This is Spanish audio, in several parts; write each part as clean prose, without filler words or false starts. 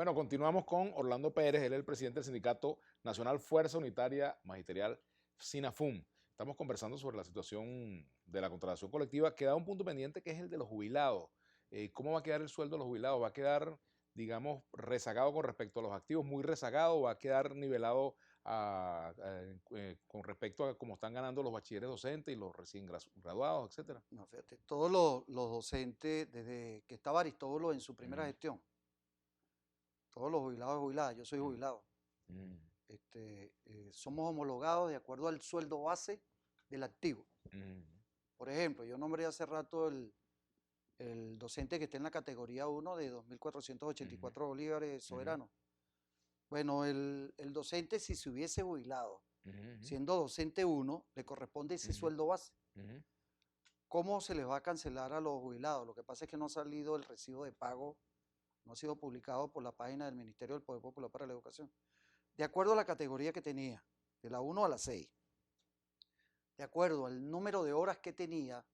Bueno, continuamos con Orlando Pérez, él es el presidente del Sindicato Nacional Fuerza Unitaria Magisterial, SINAFUM. Estamos conversando sobre la situación de la contratación colectiva. Queda un punto pendiente que es el de los jubilados. ¿Cómo va a quedar el sueldo de los jubilados? ¿Va a quedar, digamos, rezagado con respecto a los activos, muy rezagado? ¿Va a quedar nivelado con respecto a cómo están ganando los bachilleres docentes y los recién graduados, etcétera? No, fíjate, todos los docentes, desde que estaba Aristóbulo en su primera gestión, todos los jubilados y jubiladas, yo soy jubilado, Mm, somos homologados de acuerdo al sueldo base del activo. mm, Por ejemplo, yo nombré hace rato el docente que está en la categoría 1 de mm, 2.484 bolívares mm, soberanos. Bueno, el docente, si se hubiese jubilado mm, siendo docente 1, le corresponde ese mm, sueldo base. mm, ¿Cómo se les va a cancelar a los jubilados? Lo que pasa es que no ha salido el recibo de pago, no ha sido publicado por la página del Ministerio del Poder Popular para la Educación. De acuerdo a la categoría que tenía, de la 1 a la 6, de acuerdo al número de horas que tenía,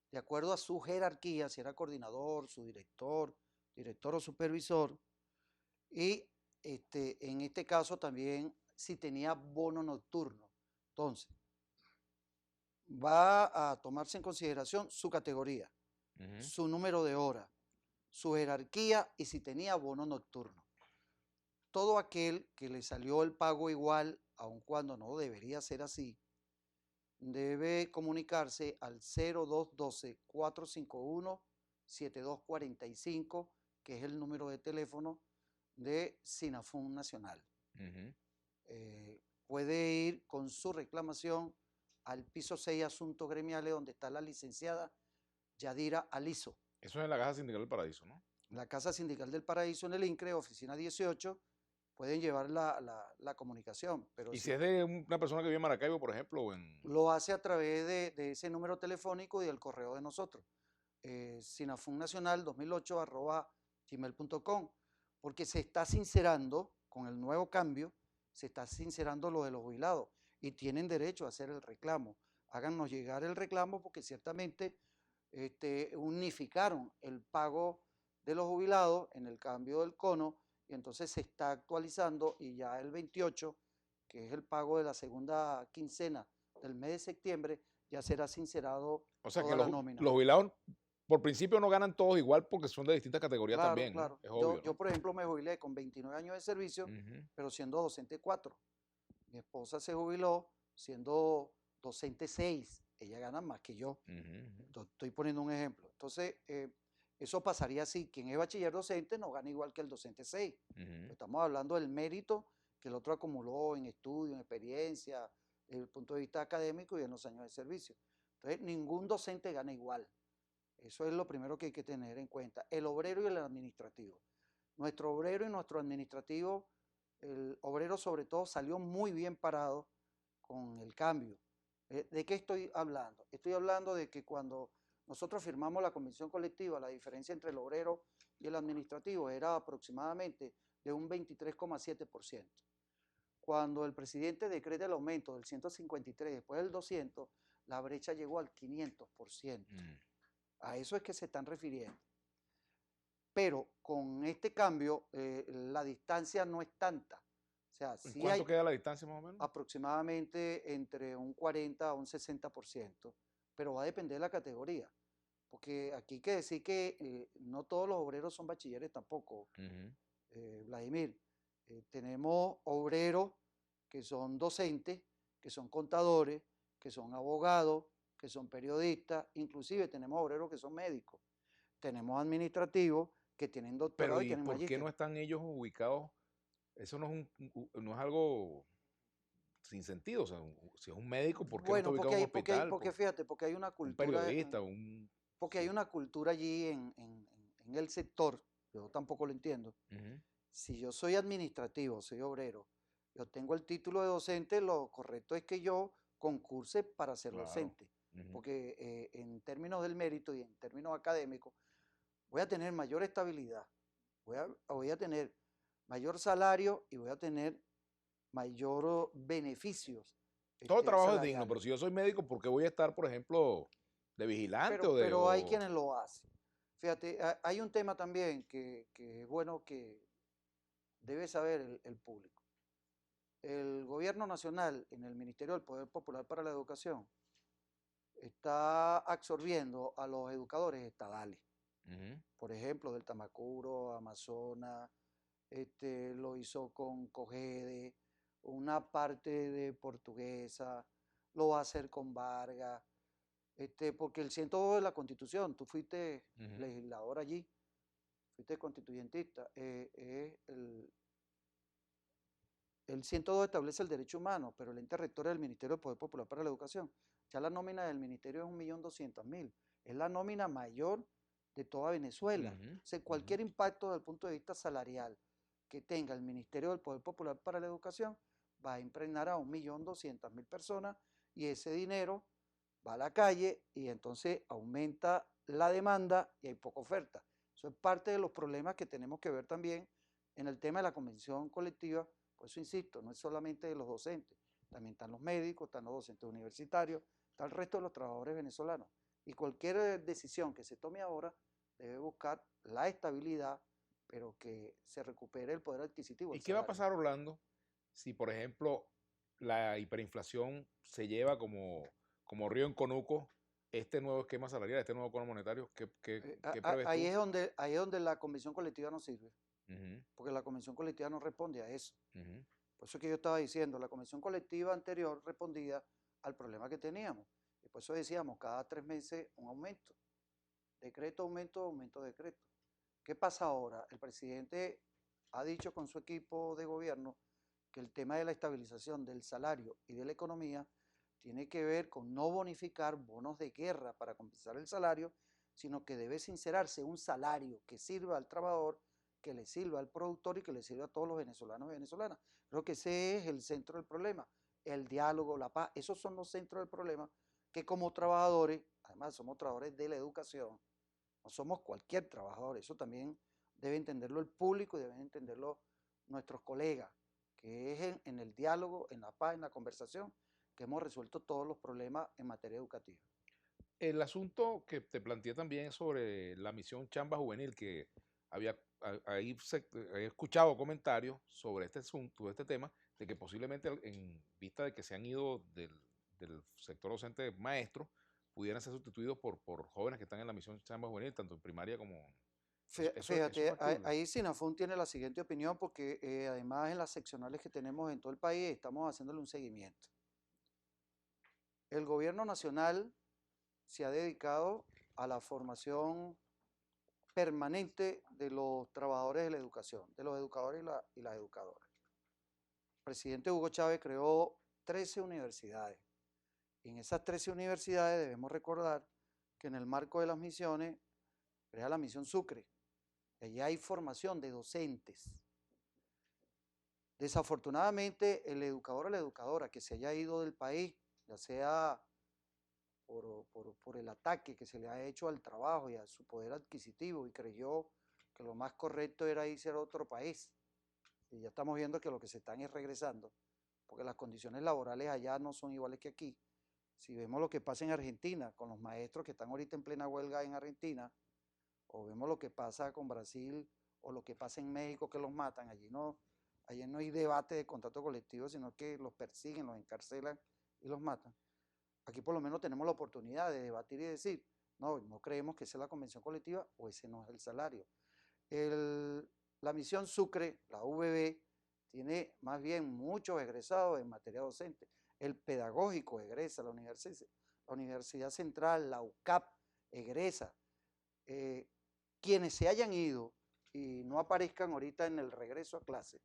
de acuerdo a su jerarquía, si era coordinador, su director, director o supervisor, y en este caso también si tenía bono nocturno. Entonces, va a tomarse en consideración su categoría, mm, su número de horas, su jerarquía y si tenía bono nocturno. Todo aquel que le salió el pago igual, aun cuando no debería ser así, debe comunicarse al 0212-451-7245, que es el número de teléfono de SINAFUN Nacional. mm. Puede ir con su reclamación al piso 6 Asuntos Gremiales, donde está la licenciada Yadira Aliso. Eso es en la Caja Sindical del Paraíso, ¿no? La Casa Sindical del Paraíso en el INCRE, oficina 18, pueden llevar la comunicación, pero Y si si es de una persona que vive en Maracaibo, por ejemplo, o en... lo hace a través de ese número telefónico y del correo de nosotros, sinafunnacional2008@gmail.com, porque se está sincerando, con el nuevo cambio, se está sincerando lo de los jubilados y tienen derecho a hacer el reclamo. Háganos llegar el reclamo porque ciertamente unificaron el pago de los jubilados en el cambio del cono y entonces se está actualizando y ya el 28, que es el pago de la segunda quincena del mes de septiembre, ya será sincerado O sea que toda la nómina. los jubilados, por principio, no ganan todos igual porque son de distintas categorías Claro, también, ¿no? claro. Es Yo, obvio, yo, ¿no? por ejemplo, me jubilé con 29 años de servicio, Ujú, pero siendo docente 4. Mi esposa se jubiló siendo docente 6. Ella gana más que yo. ujú, Estoy poniendo un ejemplo. Entonces, eso pasaría así. Quien es bachiller docente no gana igual que el docente 6. ujú. Estamos hablando del mérito que el otro acumuló en estudio, en experiencia, desde el punto de vista académico y en los años de servicio. Entonces, ningún docente gana igual. Eso es lo primero que hay que tener en cuenta. El obrero y el administrativo. Nuestro obrero y nuestro administrativo, el obrero sobre todo salió muy bien parado con el cambio. ¿De qué estoy hablando? Estoy hablando de que cuando nosotros firmamos la convención colectiva, la diferencia entre el obrero y el administrativo era aproximadamente de un 23,7%. Cuando el presidente decreta el aumento del 153 después del 200, la brecha llegó al 500%. Mm. A eso es que se están refiriendo. Pero con este cambio, la distancia no es tanta. O sea, ¿En sí cuánto hay queda la distancia más o menos? aproximadamente entre un 40 a un 60%, pero va a depender de la categoría. Porque aquí hay que decir que no todos los obreros son bachilleres tampoco, Ujú. Vladimir. Tenemos obreros que son docentes, que son contadores, que son abogados, que son periodistas, inclusive tenemos obreros que son médicos. Tenemos administrativos que tienen Pero doctorado y ¿y tienen por qué no magíster. están ellos ubicados? Eso no es no es algo sin sentido. O sea, si es un médico, ¿por qué no está Bueno, ubicado en un hospital? porque fíjate, Un periodista, un... porque hay Sí. una cultura allí en el sector, yo tampoco lo entiendo. Ujú. Si yo soy administrativo, soy obrero, yo tengo el título de docente, lo correcto es que yo concurse para ser Claro. docente, Ujú. porque en términos del mérito y en términos académicos, voy a tener mayor estabilidad, voy a tener mayor salario y voy a tener mayor beneficios Todo trabajo es digno, salariales. pero si yo soy médico, ¿por qué voy a estar, por ejemplo, de vigilante o de... Pero hay O... quienes lo hacen. Fíjate, hay un tema también que es bueno debe saber el público. El gobierno nacional en el Ministerio del Poder Popular para la Educación está absorbiendo a los educadores estadales. Por ejemplo, del Tamacuro, Amazonas, lo hizo con Cogede, una parte de Portuguesa, lo va a hacer con Vargas, porque el 102 de la Constitución, tú fuiste legislador allí, fuiste constituyentista, el 102 establece el derecho humano, pero el ente rector es el Ministerio del Poder Popular para la Educación. Ya la nómina del ministerio es 1.200.000, es la nómina mayor de toda Venezuela. O sea, cualquier impacto desde el punto de vista salarial que tenga el Ministerio del Poder Popular para la Educación va a impregnar a 1.200.000 personas y ese dinero va a la calle y entonces aumenta la demanda y hay poca oferta. Eso es parte de los problemas que tenemos que ver también en el tema de la convención colectiva. Por eso insisto, no es solamente de los docentes, también están los médicos, están los docentes universitarios, está el resto de los trabajadores venezolanos. Y cualquier decisión que se tome ahora debe buscar la estabilidad, pero que se recupere el poder adquisitivo. ¿Y qué va a pasar, Orlando, si, por ejemplo, la hiperinflación se lleva como río en conuco este nuevo esquema salarial, este nuevo cono monetario? ¿Qué prevés ahí tú? es donde la convención colectiva no sirve, porque la convención colectiva no responde a eso. Por eso es que yo estaba diciendo, la convención colectiva anterior respondía al problema que teníamos. Y por eso decíamos, cada 3 meses un aumento. Decreto, aumento, aumento, decreto. ¿Qué pasa ahora? El presidente ha dicho con su equipo de gobierno que el tema de la estabilización del salario y de la economía tiene que ver con no bonificar bonos de guerra para compensar el salario, sino que debe sincerarse un salario que sirva al trabajador, que le sirva al productor y que le sirva a todos los venezolanos y venezolanas. Creo que ese es el centro del problema, el diálogo, la paz, esos son los centros del problema que como trabajadores, además somos trabajadores de la educación, no somos cualquier trabajador, eso también debe entenderlo el público y deben entenderlo nuestros colegas, que es en el diálogo, en la paz, en la conversación, que hemos resuelto todos los problemas en materia educativa. El asunto que te planteé también sobre la misión Chamba Juvenil, que ahí he escuchado comentarios sobre este asunto, este tema, de que posiblemente en vista de que se han ido del sector docente maestros, pudieran ser sustituidos por jóvenes que están en la misión Chamba Juvenil, tanto en primaria como... ¿Eso es Fíjate, factible? ahí Sinafún tiene la siguiente opinión porque además en las seccionales que tenemos en todo el país estamos haciéndole un seguimiento. El gobierno nacional se ha dedicado a la formación permanente de los trabajadores de la educación, de los educadores y las educadoras. El presidente Hugo Chávez creó 13 universidades. Y en esas 13 universidades debemos recordar que en el marco de las misiones crea la misión Sucre. Y allí hay formación de docentes. Desafortunadamente, el educador o la educadora que se haya ido del país, ya sea por el ataque que se le ha hecho al trabajo y a su poder adquisitivo y creyó que lo más correcto era irse a otro país. Y ya estamos viendo que lo que se están es regresando, porque las condiciones laborales allá no son iguales que aquí. Si vemos lo que pasa en Argentina, con los maestros que están ahorita en plena huelga en Argentina, o vemos lo que pasa con Brasil, o lo que pasa en México que los matan, allí no hay debate de contrato colectivo, sino que los persiguen, los encarcelan y los matan. Aquí por lo menos tenemos la oportunidad de debatir y decir, no creemos que esa es la convención colectiva o ese no es el salario. La misión Sucre, la VB, tiene más bien muchos egresados en materia docente. El pedagógico egresa, la Universidad Central, la UCAP egresa. Quienes se hayan ido y no aparezcan ahorita en el regreso a clase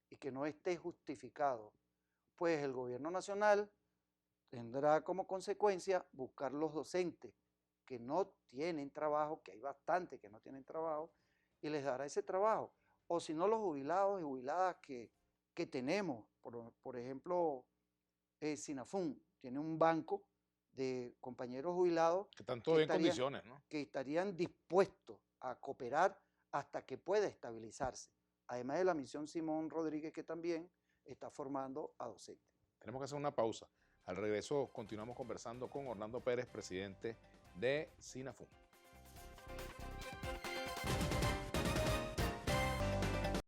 y que no esté justificado, pues el gobierno nacional tendrá como consecuencia buscar los docentes que no tienen trabajo, que hay bastantes que no tienen trabajo, y les dará ese trabajo. O si no, los jubilados y jubiladas que tenemos, por ejemplo, Sinafún tiene un banco de compañeros jubilados Que están todos en condiciones, ¿no? que estarían dispuestos a cooperar hasta que pueda estabilizarse. Además de la misión Simón Rodríguez, que también está formando a docentes. Tenemos que hacer una pausa. Al regreso continuamos conversando con Orlando Pérez, presidente de Sinafún.